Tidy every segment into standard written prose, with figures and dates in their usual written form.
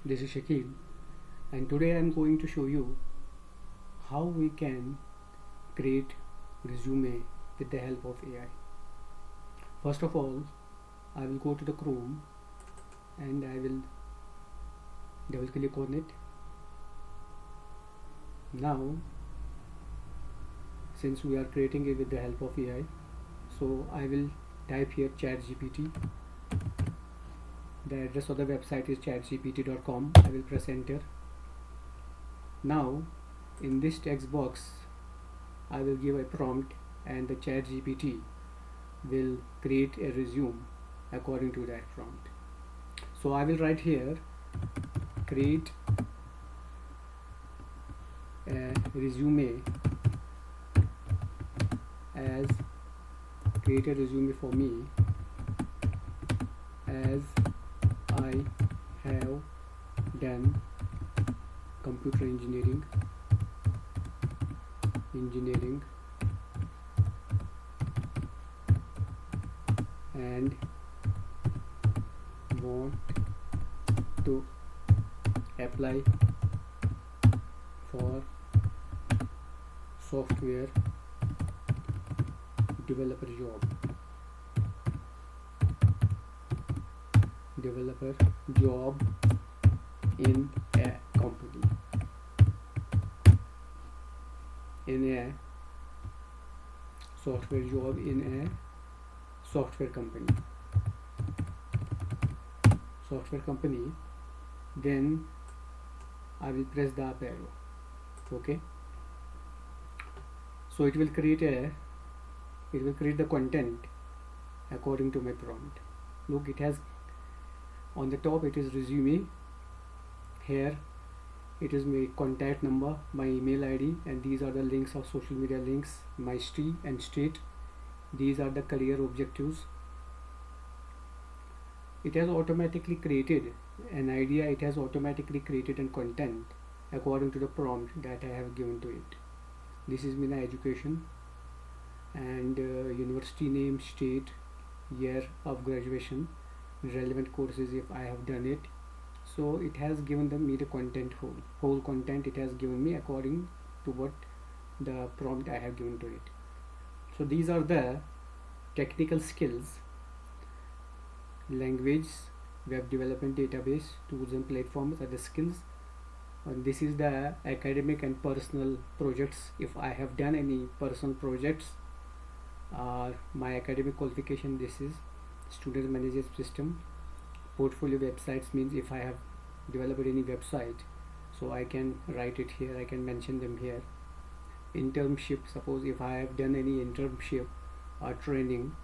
This is Shakeel, and today I am going to show you how we can create resume with the help of AI. First of all, I will go to the Chrome and I will double click on it. Now, since we are creating it with the help of AI, so I will type here Chatgpt. The address of the website is chatgpt.com. I will press enter. Now in this text box I will give a prompt and the ChatGPT will create a resume according to that prompt. So I will write here create a resume as create a resume for me as I have done computer engineering and want to apply for software developer job in a company, in a software job in a software company, then I will press the up arrow. Okay, so it will create the content according to my prompt. Look, it has on the top it is resume, here it is my contact number, my email ID, and these are the links of social media links, my street and state. These are the career objectives. It has automatically created an idea, it has automatically created a content according to the prompt that I have given to it. This is my education and university name, state, year of graduation, relevant courses if I have done it. So it has given me the content, whole content it has given me according to what the prompt I have given to it. So these are the technical skills: language, web development, database, tools and platforms are the skills. And this is the academic and personal projects. If I have done any personal projects, my academic qualification, this is student management system. Portfolio websites means if I have developed any website, so I can write it here, I can mention them here. Internship, suppose if I have done any internship or training,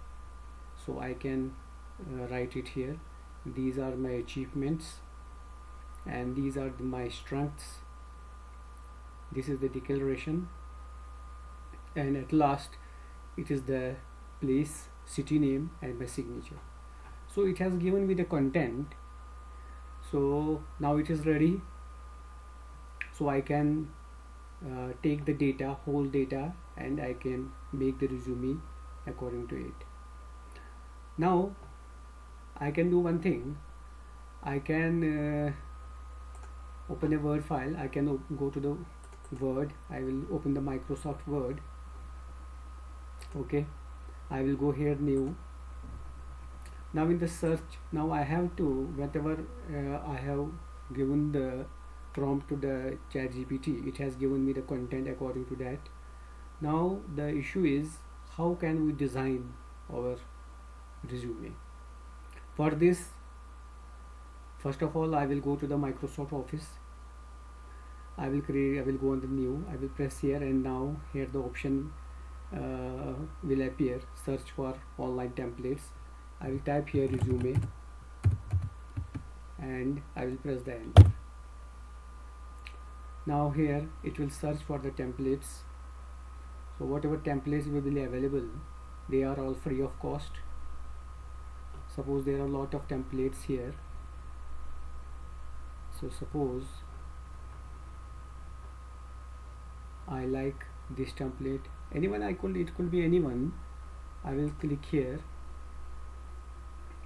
so I can write it here. These are my achievements and these are my strengths. This is the declaration, and at last it is the place, city name and my signature. So it has given me the content. So now it is ready, so I can take the data, whole data, and I can make the resume according to it. Now I can do one thing. I can open a Word file. I can go to the Word. I will open the Microsoft Word. Okay, I will go here, new. Now in the search, now I have to, whatever I have given the prompt to the ChatGPT, it has given me the content according to that. Now the issue is, how can we design our resume? For this, first of all, I will go to the Microsoft Office. I will go on the new, I will press here, and now here the option will appear, search for online templates. I will type here resume and I will press the enter. Now here it will search for the templates. So whatever templates will be available, they are all free of cost. Suppose there are a lot of templates here. So suppose I like this template, it could be anyone. I will click here,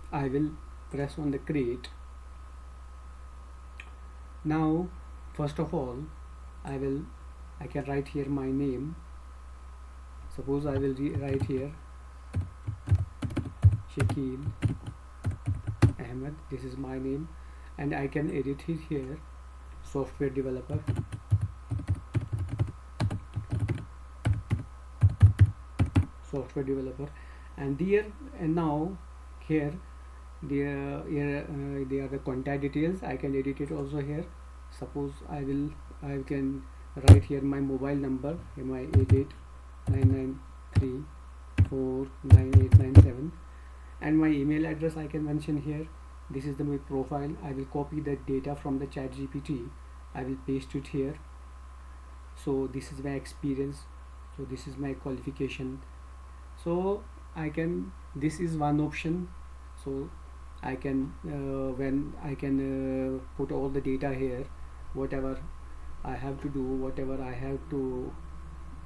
I will press on the create, Now first of all I can write here my name. Suppose I will write here Shakeel Ahmed, this is my name, and I can edit it here, software developer. And there and now here there are the contact details. I can edit it also here. Suppose I can write here my mobile number, my 8899349897, and my email address I can mention here. This is my profile. I will copy the data from the Chatgpt. I will paste it here. So this is my experience, so this is my qualification. So I can, this is one option. So I can when I can put all the data here, whatever I have to do,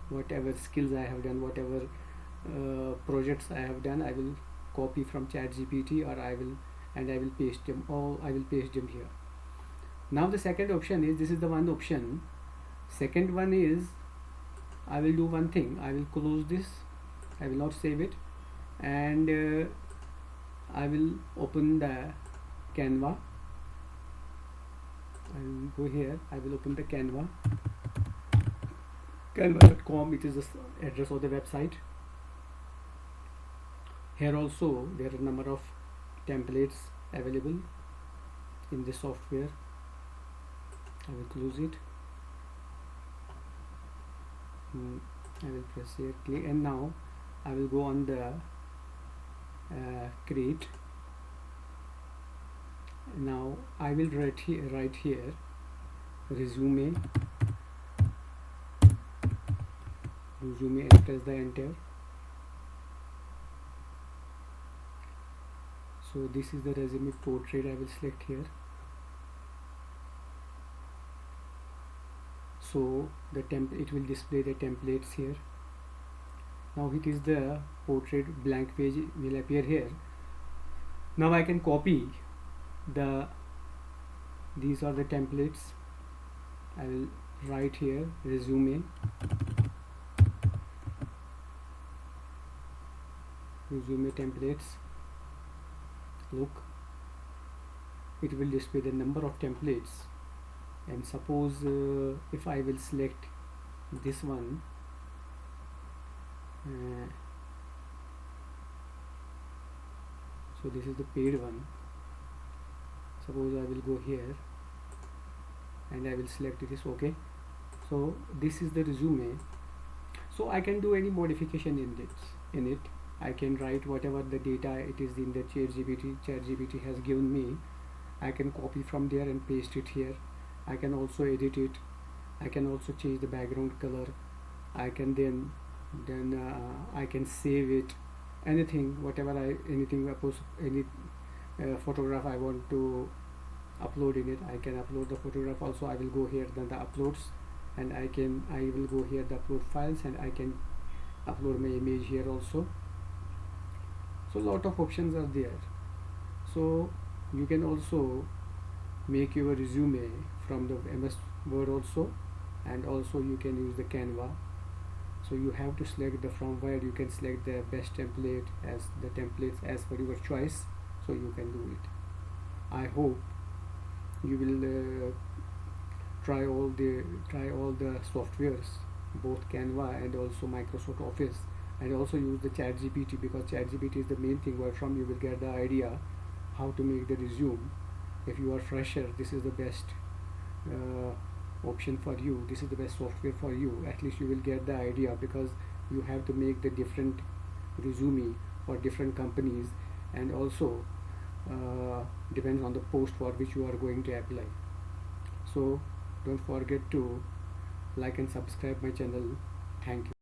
whatever skills I have done, whatever projects I have done, I will copy from Chatgpt, or I will paste them, or I will paste them here. Now the second option is, this is the one option. Second one is, I will do one thing. I will close this. I will not save it, and I will open the Canva. I will go here. I will open the Canva. Canva.com. It is the address of the website. Here also there are a number of templates available in this software. I will close it. I will press here, click, and now I will go on the create. Now I will write here resume, and press the enter. So this is the resume portrait. I will select here. So the it will display the templates here. Now it is the portrait, blank page will appear here. Now I can copy these are the templates. I will write here resume templates. Look, it will display the number of templates, and suppose if I will select this one, so this is the paid one. Suppose I will go here and I will select this. Okay, so this is the resume. So I can do any modification in it. I can write whatever the data it is in the Chatgpt has given me. I can copy from there and paste it here. I can also edit it. I can also change the background color. I can then I can save it. Anything, any photograph I want to upload in it, I can upload the photograph also. I will go here, then the uploads, and I will go here, the upload files, and I can upload my image here also. So lot of options are there. So you can also make your resume from the MS Word also, and also you can use the Canva. So you have to select from where you can select the best template as the templates as per your choice, so you can do it. I hope you will try all the softwares, both Canva and also Microsoft Office, and also use the Chatgpt, because Chatgpt is the main thing where from you will get the idea how to make the resume. If you are fresher, this is the best option for you. This is the best software for you. At least you will get the idea, because you have to make the different resume for different companies, and also depends on the post for which you are going to apply. So don't forget to like and subscribe my channel. Thank you.